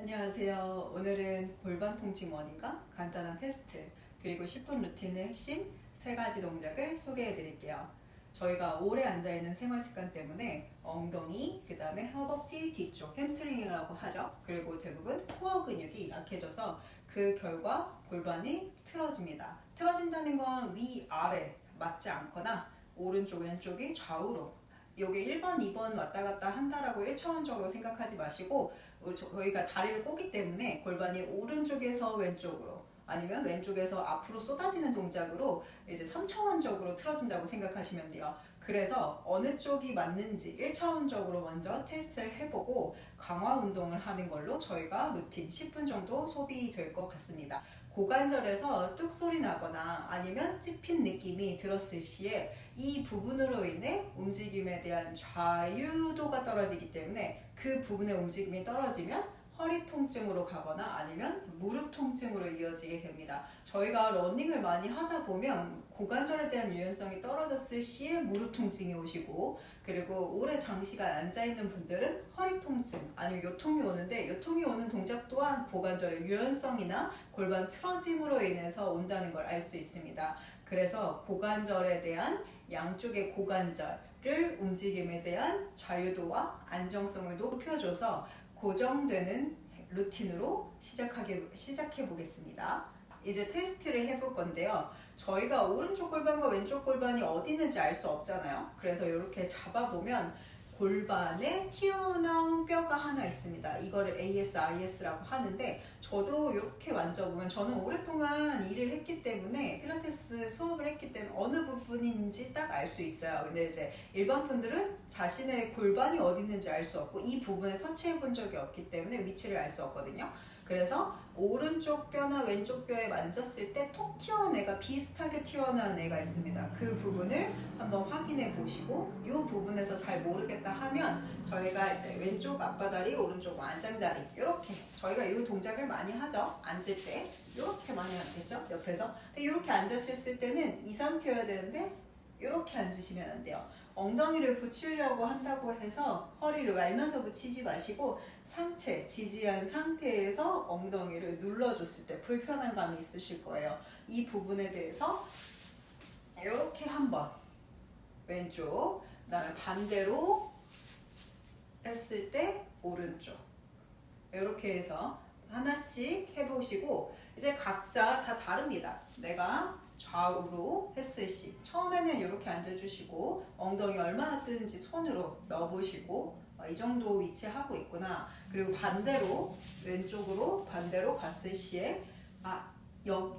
안녕하세요. 오늘은 골반 통증 원인과 간단한 테스트 그리고 10분 루틴의 핵심 3가지 동작을 소개해 드릴게요. 저희가 오래 앉아있는 생활 습관 때문에 엉덩이, 그 다음에 허벅지 뒤쪽 햄스트링이라고 하죠. 그리고 대부분 코어 근육이 약해져서 그 결과 골반이 틀어집니다. 틀어진다는 건 위아래 맞지 않거나 오른쪽 왼쪽이 좌우로 요게 1번, 2번 왔다 갔다 한다라고 1차원적으로 생각하지 마시고 저희가 다리를 꼬기 때문에 골반이 오른쪽에서 왼쪽으로 아니면 왼쪽에서 앞으로 쏟아지는 동작으로 이제 3차원적으로 틀어진다고 생각하시면 돼요. 그래서 어느 쪽이 맞는지 1차원적으로 먼저 테스트를 해보고 강화 운동을 하는 걸로 저희가 루틴 10분 정도 소비될 것 같습니다. 고관절에서 뚝 소리 나거나 아니면 찝힌 느낌이 들었을 시에 이 부분으로 인해 움직임에 대한 자유도가 떨어지기 때문에 그 부분의 움직임이 떨어지면 허리 통증으로 가거나 아니면 무릎 통증으로 이어지게 됩니다. 저희가 러닝을 많이 하다 보면 고관절에 대한 유연성이 떨어졌을 시에 무릎 통증이 오시고, 그리고 오래 장시간 앉아있는 분들은 허리 통증 아니면 요통이 오는데, 요통이 오는 동작 또한 고관절의 유연성이나 골반 틀어짐으로 인해서 온다는 걸 알 수 있습니다. 그래서 고관절에 대한 양쪽의 고관절을 움직임에 대한 자유도와 안정성을 높여줘서 고정되는 루틴으로 시작해 보겠습니다. 이제 테스트를 해볼 건데요. 저희가 오른쪽 골반과 왼쪽 골반이 어디 있는지 알 수 없잖아요. 그래서 이렇게 잡아보면 골반에 튀어나온 뼈가 하나 있습니다. 이거를 ASIS라고 하는데, 저도 이렇게 만져보면, 저는 오랫동안 일을 했기 때문에 필라테스 수업을 했기 때문에 어느 부분인지 딱 알 수 있어요. 근데 이제 일반 분들은 자신의 골반이 어디 있는지 알 수 없고 이 부분에 터치해 본 적이 없기 때문에 위치를 알 수 없거든요. 그래서 오른쪽 뼈나 왼쪽 뼈에 만졌을 때 톡 튀어나온 애가 비슷하게 튀어나온 애가 있습니다. 그 부분을 한번 확인해 보시고, 이 부분에서 잘 모르겠다 하면 저희가 이제 왼쪽 앞바다리, 오른쪽 완장다리, 이렇게 저희가 이 동작을 많이 하죠. 앉을 때 이렇게 많이 하겠죠, 옆에서. 근데 이렇게 앉으셨을 때는 이 상태여야 되는데 이렇게 앉으시면 안 돼요. 엉덩이를 붙이려고 한다고 해서 허리를 말면서 붙이지 마시고 상체, 지지한 상태에서 엉덩이를 눌러줬을 때 불편한 감이 있으실 거예요. 이 부분에 대해서 이렇게 한번 왼쪽, 그다음에 반대로 했을 때 오른쪽, 이렇게 해서 하나씩 해보시고, 이제 각자 다 다릅니다. 내가 좌우로 했을 시 처음에는 이렇게 앉아주시고 엉덩이 얼마나 뜨는지 손으로 넣어보시고, 이 정도 위치하고 있구나. 그리고 반대로 왼쪽으로 반대로 갔을 시에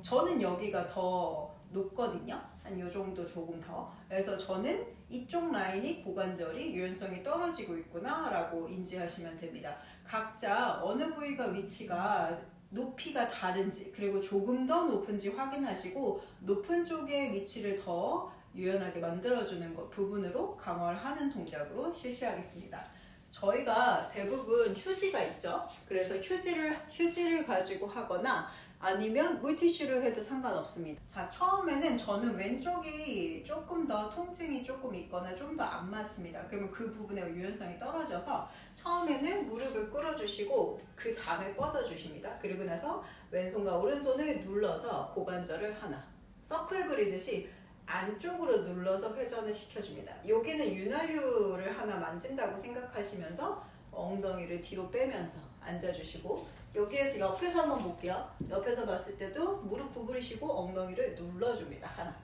저는 여기가 더 높거든요. 한 요 정도 조금 더. 그래서 저는 이쪽 라인이 고관절이 유연성이 떨어지고 있구나 라고 인지하시면 됩니다. 각자 어느 부위가 위치가 높이가 다른지, 그리고 조금 더 높은지 확인하시고 높은 쪽의 위치를 더 유연하게 만들어주는 부분으로 강화를 하는 동작으로 실시하겠습니다. 저희가 대부분 휴지가 있죠. 그래서 휴지를 가지고 하거나 아니면 물티슈를 해도 상관없습니다. 자, 처음에는 저는 왼쪽이 조금 더 통증이 조금 있거나 좀 더 안 맞습니다. 그러면 그 부분에 유연성이 떨어져서 처음에는 무릎을 꿇어주시고 그 다음에 뻗어주십니다. 그리고 나서 왼손과 오른손을 눌러서 고관절을 하나 서클 그리듯이 안쪽으로 눌러서 회전을 시켜줍니다. 여기는 윤활유를 하나 만진다고 생각하시면서 엉덩이를 뒤로 빼면서 앉아주시고, 여기에서 옆에서 한번 볼게요. 옆에서 봤을 때도 무릎 구부리시고 엉덩이를 눌러줍니다. 하나,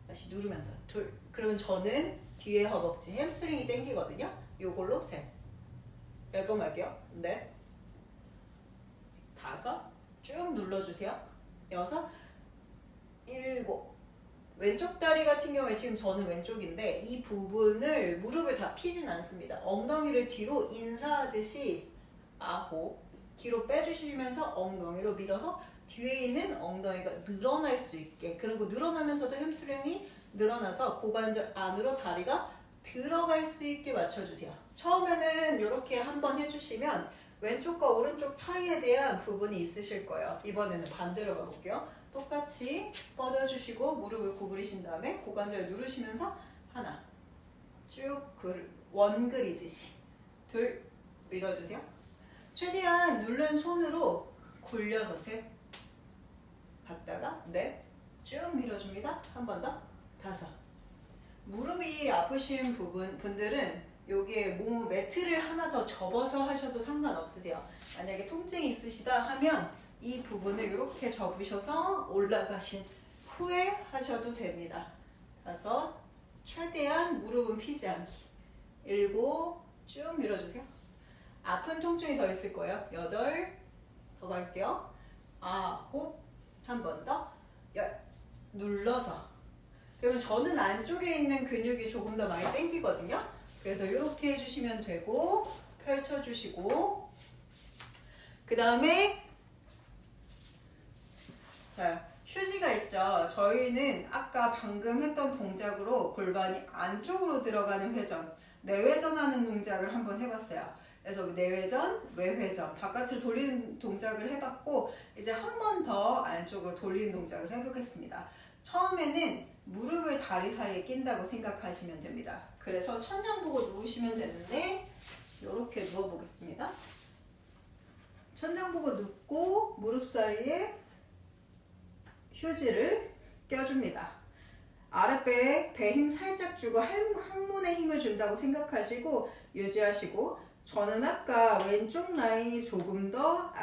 다시 누르면서 둘. 그러면 저는 뒤에 허벅지 햄스트링이 당기거든요. 요걸로 셋, 10번 갈게요. 넷, 다섯, 쭉 눌러주세요. 여섯, 일곱. 왼쪽 다리 같은 경우에 지금 저는 왼쪽인데 이 부분을 무릎을 다 피진 않습니다. 엉덩이를 뒤로 인사하듯이 아홉, 뒤로 빼주시면서 엉덩이로 밀어서 뒤에 있는 엉덩이가 늘어날 수 있게, 그리고 늘어나면서도 햄스트링이 늘어나서 고관절 안으로 다리가 들어갈 수 있게 맞춰주세요. 처음에는 이렇게 한번 해주시면 왼쪽과 오른쪽 차이에 대한 부분이 있으실 거예요. 이번에는 반대로 가볼게요. 똑같이 뻗어주시고 무릎을 구부리신 다음에 고관절 누르시면서 하나, 쭉 원 그리듯이 둘, 밀어주세요. 최대한 누른 손으로 굴려서 셋, 갔다가 넷, 쭉 밀어줍니다. 한 번 더, 다섯. 무릎이 아프신 분들은 여기에 매트를 하나 더 접어서 하셔도 상관없으세요. 만약에 통증이 있으시다 하면 이 부분을 이렇게 접으셔서 올라가신 후에 하셔도 됩니다. 다섯, 최대한 무릎은 피지 않기. 일곱, 쭉 밀어주세요. 아픈 통증이 더 있을 거예요. 여덟, 더 갈게요. 아홉, 한 번 더, 열, 눌러서. 그러면 저는 안쪽에 있는 근육이 조금 더 많이 당기거든요. 그래서 이렇게 해주시면 되고, 펼쳐주시고, 그 다음에 자, 휴지가 있죠. 저희는 아까 방금 했던 동작으로 골반이 안쪽으로 들어가는 회전, 내회전하는 동작을 한번 해봤어요. 그래서 내회전, 외회전, 바깥으로 돌리는 동작을 해봤고, 이제 한 번 더 안쪽으로 돌리는 동작을 해보겠습니다. 처음에는 무릎을 다리 사이에 낀다고 생각하시면 됩니다. 그래서 천장 보고 누우시면 되는데, 이렇게 누워보겠습니다. 천장 보고 눕고 무릎 사이에 휴지를 껴줍니다. 아랫배에 배 힘 살짝 주고 항문에 힘을 준다고 생각하시고 유지하시고, 저는 아까 왼쪽 라인이 조금 더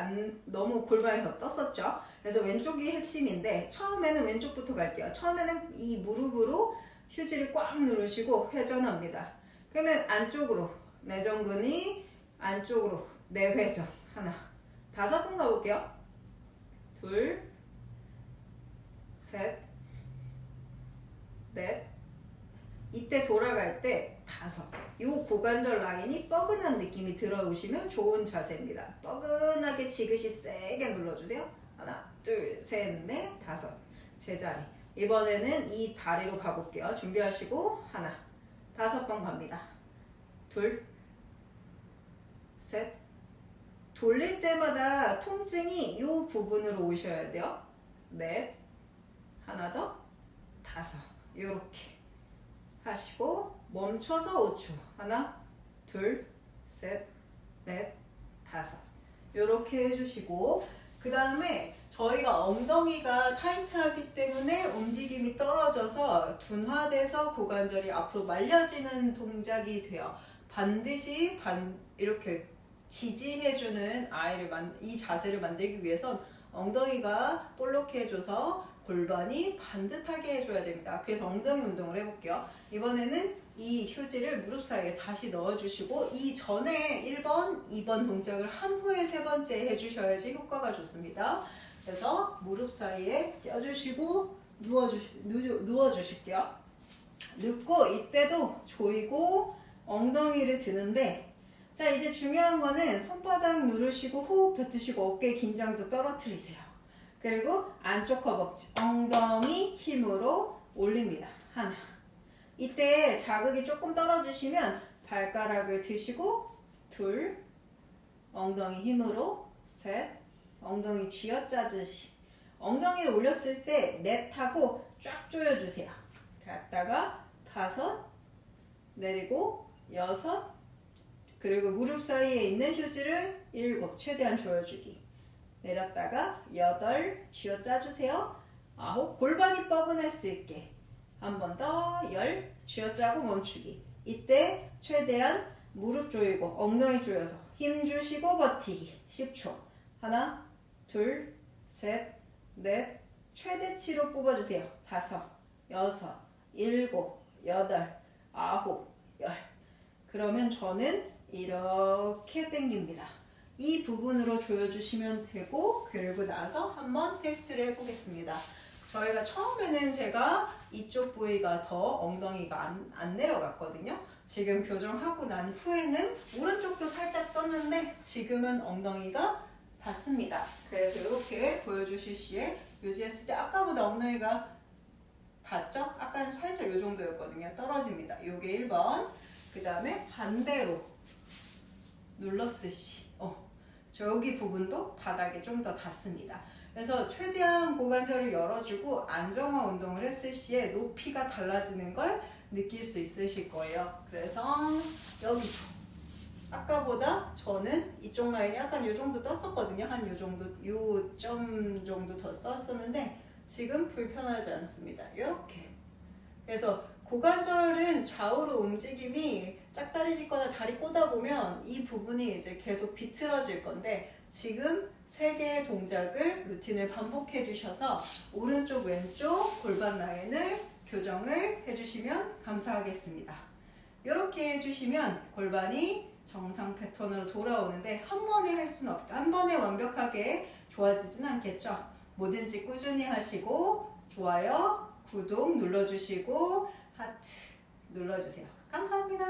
너무 골반이 더 떴었죠. 그래서 왼쪽이 핵심인데 처음에는 왼쪽부터 갈게요. 처음에는 이 무릎으로 휴지를 꽉 누르시고 회전합니다. 그러면 안쪽으로 내전근이 안쪽으로 내회전 하나, 다섯 번 가볼게요. 둘, 셋, 넷, 이때 돌아갈 때 다섯. 이 고관절 라인이 뻐근한 느낌이 들어오시면 좋은 자세입니다. 뻐근하게 지그시 세게 눌러주세요. 하나, 둘, 셋, 넷, 다섯. 제자리. 이번에는 이 다리로 가볼게요. 준비하시고 하나, 다섯 번 갑니다. 둘, 셋. 돌릴 때마다 통증이 이 부분으로 오셔야 돼요. 넷, 하나 더, 다섯. 이렇게 하시고 멈춰서 5초. 하나, 둘, 셋, 넷, 다섯. 이렇게 해주시고, 그 다음에 저희가 엉덩이가 타이트하기 때문에 움직임이 떨어져서 둔화돼서 고관절이 앞으로 말려지는 동작이 돼요. 반드시 이렇게 지지해주는 이 자세를 만들기 위해선 엉덩이가 볼록해져서 골반이 반듯하게 해줘야 됩니다. 그래서 엉덩이 운동을 해볼게요. 이번에는 이 휴지를 무릎 사이에 다시 넣어주시고, 이전에 1번, 2번 동작을 한 후에 세 번째 해주셔야지 효과가 좋습니다. 그래서 무릎 사이에 껴주시고 누워주실게요. 눕고 이때도 조이고 엉덩이를 드는데, 자, 이제 중요한 거는 손바닥 누르시고 호흡 뱉으시고 어깨 긴장도 떨어뜨리세요. 그리고 안쪽 허벅지, 엉덩이 힘으로 올립니다. 하나. 이때 자극이 조금 떨어지시면 발가락을 드시고, 둘, 엉덩이 힘으로, 셋, 엉덩이 쥐어짜듯이. 엉덩이를 올렸을 때 넷 하고 쫙 조여주세요. 갔다가 다섯, 내리고 여섯, 그리고 무릎 사이에 있는 휴지를 일곱, 최대한 조여주기. 내렸다가 여덟, 쥐어짜주세요. 아홉, 골반이 뻐근할 수 있게. 한 번 더, 열, 쥐어짜고 멈추기. 이때 최대한 무릎 조이고 엉덩이 조여서 힘 주시고 버티기. 10초. 하나, 둘, 셋, 넷, 최대치로 뽑아주세요. 다섯, 여섯, 일곱, 여덟, 아홉, 열. 그러면 저는 이렇게 당깁니다. 이 부분으로 조여주시면 되고, 그리고 나서 한번 테스트를 해보겠습니다. 저희가 처음에는 제가 이쪽 부위가 더 엉덩이가 안 내려갔거든요. 지금 교정하고 난 후에는 오른쪽도 살짝 떴는데 지금은 엉덩이가 닿습니다. 그래서 이렇게 보여주실 시에 유지했을 때 아까보다 엉덩이가 닿죠? 아까는 살짝 이 정도였거든요. 떨어집니다. 이게 1번. 그 다음에 반대로 눌렀을 시 저기 부분도 바닥에 좀 더 닿습니다. 그래서 최대한 고관절을 열어주고 안정화 운동을 했을 시에 높이가 달라지는 걸 느낄 수 있으실 거예요. 그래서 여기도 아까보다 저는 이쪽 라인이 약간 요 정도 떴었거든요. 한 요 정도, 요 점 정도 더 썼었는데 지금 불편하지 않습니다. 이렇게. 그래서 고관절은 좌우로 움직임이 짝다리 짚거나 다리 꼬다 보면 이 부분이 이제 계속 비틀어질 건데 지금 3개의 동작을 루틴을 반복해 주셔서 오른쪽 왼쪽 골반 라인을 교정을 해주시면 감사하겠습니다. 이렇게 해주시면 골반이 정상 패턴으로 돌아오는데 한 번에 할 수는 없다. 한 번에 완벽하게 좋아지진 않겠죠. 뭐든지 꾸준히 하시고 좋아요, 구독 눌러주시고 하트 눌러주세요. 감사합니다.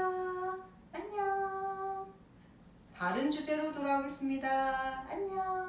안녕. 다른 주제로 돌아오겠습니다. 안녕.